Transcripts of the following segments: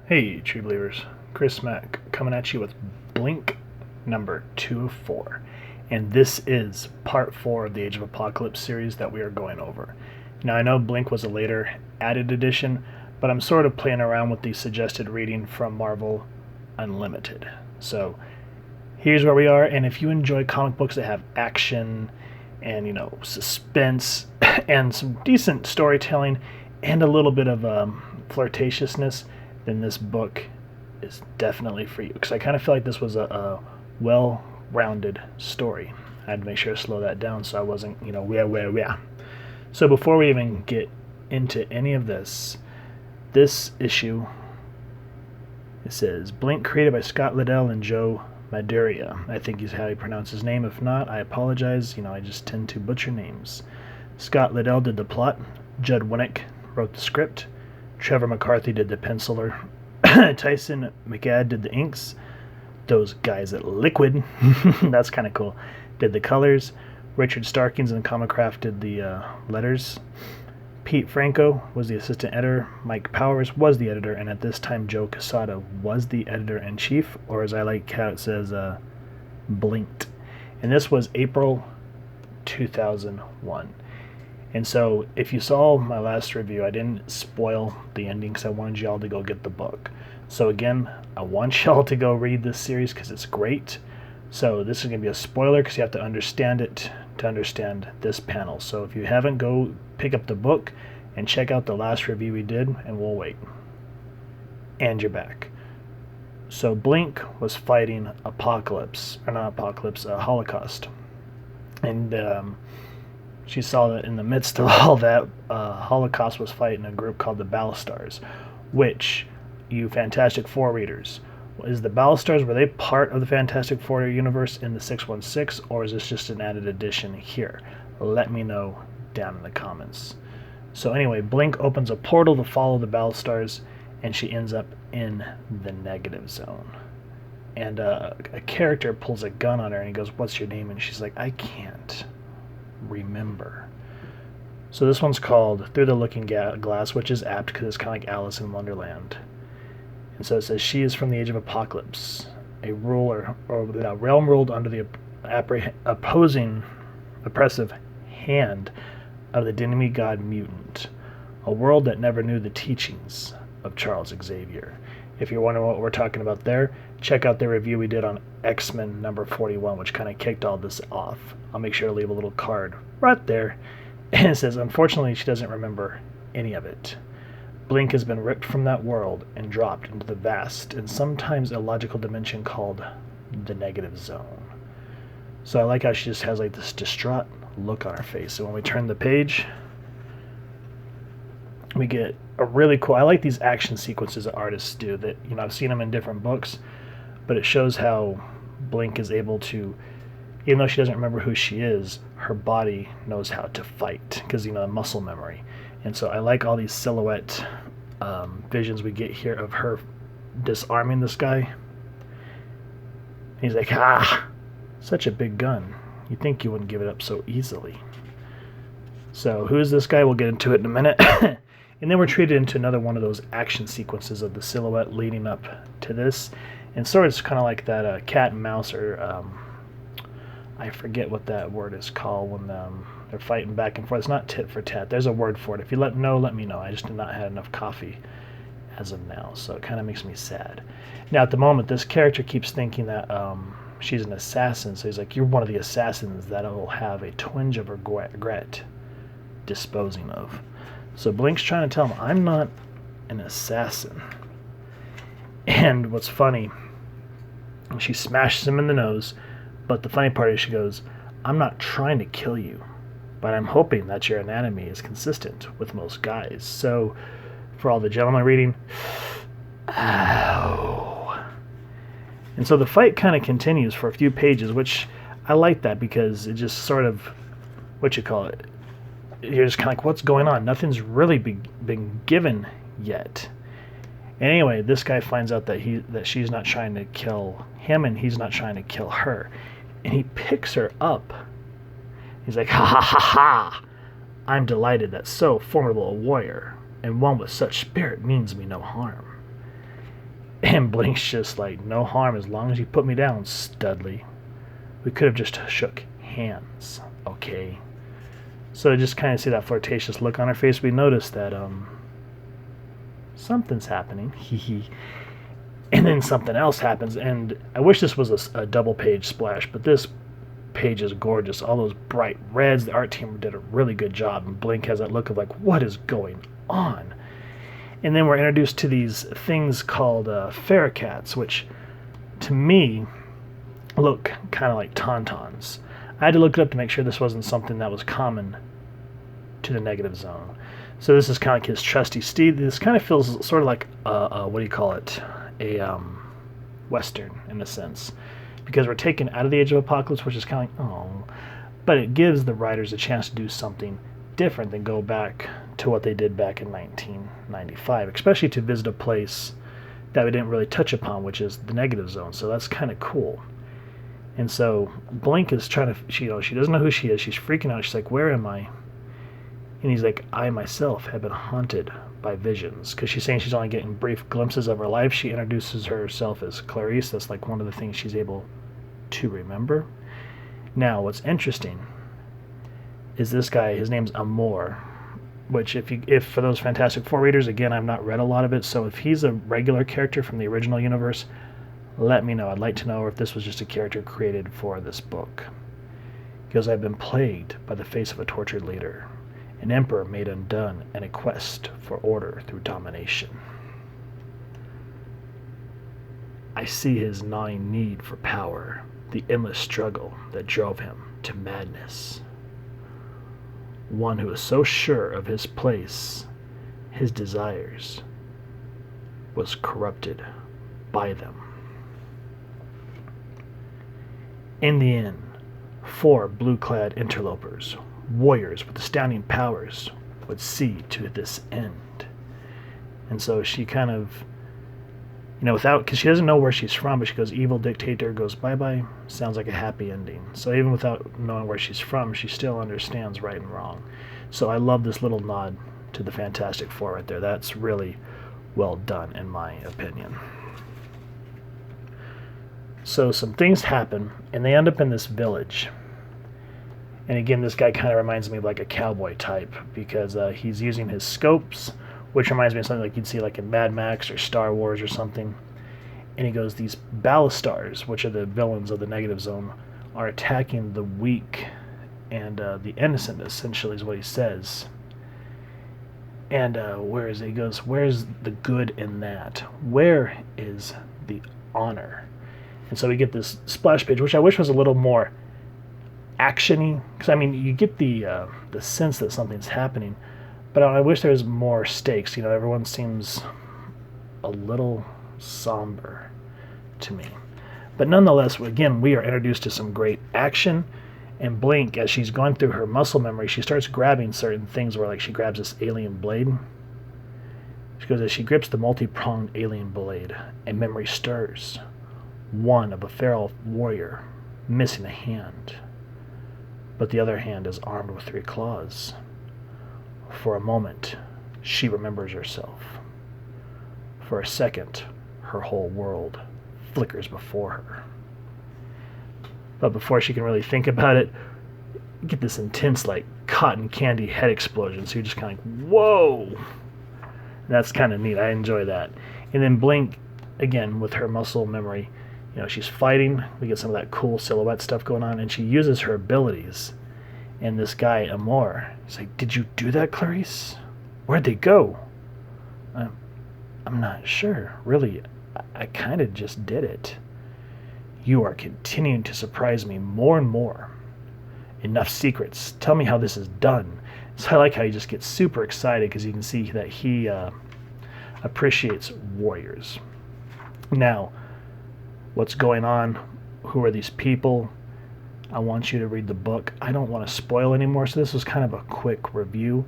Hey, True Believers. Chris Mack coming at you with Blink number 204. And this is part 4 of the Age of Apocalypse series that we are going over. Now, I know Blink was a later added edition, but I'm sort of playing around with the suggested reading from Marvel Unlimited. So, here's where we are, and if you enjoy comic books that have action and, suspense and some decent storytelling and a little bit of flirtatiousness, then this book is definitely for you. Because I kind of feel like this was a well-rounded story. I had to make sure to slow that down so I wasn't, where. So before we even get into any of this issue, it says, Blink created by Scott Lobdell and Joe Madureira. I think is how you pronounce his name. If not, I apologize. I just tend to butcher names. Scott Lobdell did the plot. Judd Winnick wrote the script. Trevor McCarthy did the penciler. Tyson McAd did the inks. Those guys at Liquid, that's kind of cool, did the colors. Richard Starkings and Comicraft did the letters. Pete Franco was the assistant editor. Mike Powers was the editor. And at this time, Joe Quesada was the editor-in-chief, or as I like how it says, Blinked. And this was April 2001. And so, if you saw my last review, I didn't spoil the ending because I wanted y'all to go get the book. So again, I want y'all to go read this series because it's great. So this is going to be a spoiler because you have to understand it to understand this panel. So if you haven't, go pick up the book and check out the last review we did, and we'll wait. And you're back. So Blink was fighting Holocaust. And she saw that in the midst of all that, Holocaust was fighting a group called the Ballistars, which, you Fantastic Four readers, is the Ballistars, were they part of the Fantastic Four universe in the 616, or is this just an added addition here? Let me know down in the comments. So anyway, Blink opens a portal to follow the Ballistars, and she ends up in the negative zone. And a character pulls a gun on her, and he goes, "What's your name?" And she's like, "I can't remember." So this one's called Through the Looking Glass, which is apt because it's kind of like Alice in Wonderland. And so it says, she is from the Age of Apocalypse, a realm ruled under the oppressive hand of the demigod Mutant, a world that never knew the teachings of Charles Xavier. If you're wondering what we're talking about there, check out the review we did on X-Men number 41, which kind of kicked all this off. I'll make sure to leave a little card right there. And it says, unfortunately, she doesn't remember any of it. Blink has been ripped from that world and dropped into the vast and sometimes illogical dimension called the negative zone. So I like how she just has like this distraught look on her face. So when we turn the page, we get a really cool, I like these action sequences that artists do that, I've seen them in different books, but it shows how Blink is able to, even though she doesn't remember who she is, her body knows how to fight because, muscle memory. And so I like all these silhouette visions we get here of her disarming this guy. He's like, such a big gun. You'd think you wouldn't give it up so easily. So who is this guy? We'll get into it in a minute. And then we're treated into another one of those action sequences of the silhouette leading up to this. And sort of it's kind of like that cat and mouse, or I forget what that word is called when they're fighting back and forth. It's not tit for tat. There's a word for it. If you let me know. I just did not have enough coffee as of now, so it kind of makes me sad. Now, at the moment, this character keeps thinking that she's an assassin, so he's like, you're one of the assassins that will have a twinge of regret disposing of. So Blink's trying to tell him, I'm not an assassin. And what's funny, she smashes him in the nose, but the funny part is she goes, I'm not trying to kill you, but I'm hoping that your anatomy is consistent with most guys. So, for all the gentlemen reading, ow. And so the fight kind of continues for a few pages, which I like that because it just sort of, you're just kind of like, what's going on? Nothing's really been given yet. And anyway, this guy finds out that she's not trying to kill him and he's not trying to kill her. And he picks her up. He's like, ha ha ha ha! I'm delighted that so formidable a warrior and one with such spirit means me no harm. And Blink's just like, no harm as long as you put me down, Studley. We could have just shook hands, okay? So just kind of see that flirtatious look on her face. We notice that something's happening, and then something else happens. And I wish this was a double page splash, but this page is gorgeous. All those bright reds. The art team did a really good job, and Blink has that look of like, what is going on? And then we're introduced to these things called ferrocats, which to me look kind of like tauntauns. I had to look it up to make sure this wasn't something that was common to the negative zone. So this is kind of like his trusty steed. This kind of feels sort of like what do you call it? A western in a sense, because we're taken out of the Age of Apocalypse, which is kind of like, oh, but it gives the writers a chance to do something different than go back to what they did back in 1995, especially to visit a place that we didn't really touch upon, which is the negative zone. So that's kind of cool. And so Blink is trying to, she doesn't know who she is. She's freaking out. She's like, where am I? And he's like, I myself have been haunted by visions. Because she's saying she's only getting brief glimpses of her life. She introduces herself as Clarice. That's like one of the things she's able to remember. Now, what's interesting is this guy, his name's Amor, which if for those Fantastic Four readers, again, I've not read a lot of it, so if he's a regular character from the original universe, let me know. I'd like to know if this was just a character created for this book. Because I've been plagued by the face of a tortured leader, an emperor made undone, and a quest for order through domination. I see his gnawing need for power, the endless struggle that drove him to madness. One who is so sure of his place, his desires, was corrupted by them. In the end, 4 blue-clad interlopers, warriors with astounding powers, would see to this end. And so she kind of, because she doesn't know where she's from, but she goes, evil dictator goes bye-bye, sounds like a happy ending. So even without knowing where she's from, she still understands right and wrong. So I love this little nod to the Fantastic Four right there. That's really well done, in my opinion. So some things happen, and they end up in this village. And again, this guy kind of reminds me of like a cowboy type, because he's using his scopes, which reminds me of something like you'd see like in Mad Max or Star Wars or something. And he goes, these ballistars, which are the villains of the negative zone, are attacking the weak and the innocent, essentially, is what he says. And where is it? He goes, where's the good in that? Where is the honor? And so we get this splash page, which I wish was a little more action-y, because I mean, you get the sense that something's happening, but I wish there was more stakes. Everyone seems a little somber to me. But nonetheless, again, we are introduced to some great action. And Blink, as she's going through her muscle memory, she starts grabbing certain things where, like, she grabs this alien blade. She goes, as she grips the multi-pronged alien blade, a memory stirs. One of a feral warrior, missing a hand. But the other hand is armed with 3 claws. For a moment, she remembers herself. For a second, her whole world flickers before her. But before she can really think about it, you get this intense, like, cotton candy head explosion. So you're just kind of like, whoa! That's kind of neat. I enjoy that. And then Blink, again, with her muscle memory, she's fighting. We get some of that cool silhouette stuff going on, and she uses her abilities. And this guy, Amor, he's like, did you do that, Clarice? Where'd they go? I'm not sure. Really, I kind of just did it. You are continuing to surprise me more and more. Enough secrets. Tell me how this is done. So I like how he just gets super excited, because you can see that he appreciates warriors. Now, what's going on? Who are these people? I want you to read the book. I don't want to spoil anymore, so this was kind of a quick review.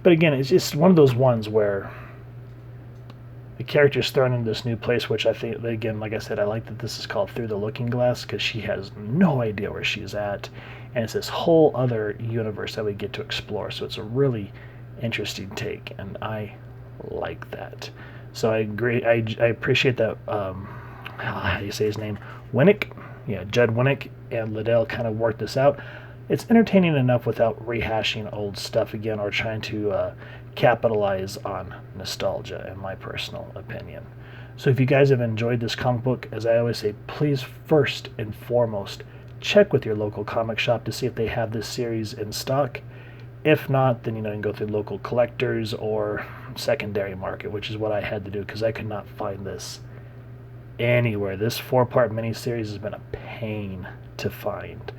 But again, it's just one of those ones where the character's thrown into this new place, which I think, again, like I said, I like that this is called Through the Looking Glass, because she has no idea where she's at. And it's this whole other universe that we get to explore. So it's a really interesting take, and I like that. So I agree. I appreciate that. How do you say his name? Winnick? Yeah, Judd Winnick and Lobdell kind of worked this out. It's entertaining enough without rehashing old stuff again or trying to capitalize on nostalgia, in my personal opinion. So if you guys have enjoyed this comic book, as I always say, please first and foremost check with your local comic shop to see if they have this series in stock. If not, then you can go through local collectors or secondary market, which is what I had to do because I could not find this anywhere. This 4-part miniseries has been a pain to find,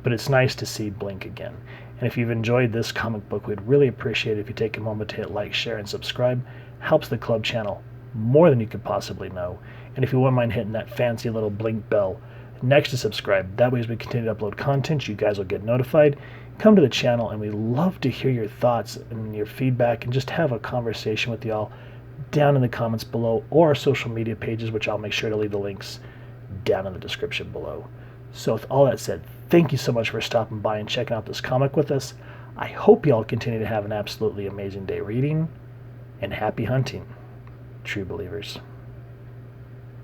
but it's nice to see Blink again. And if you've enjoyed this comic book, we'd really appreciate it if you take a moment to hit like, share, and subscribe. Helps the club channel more than you could possibly know. And if you wouldn't mind hitting that fancy little Blink bell next to subscribe, that way as we continue to upload content, you guys will get notified. Come to the channel, and we love to hear your thoughts and your feedback and just have a conversation with y'all down in the comments below or our social media pages, which I'll make sure to leave the links down in the description below. So with all that said, thank you so much for stopping by and checking out this comic with us. I hope y'all continue to have an absolutely amazing day reading, and happy hunting, true believers.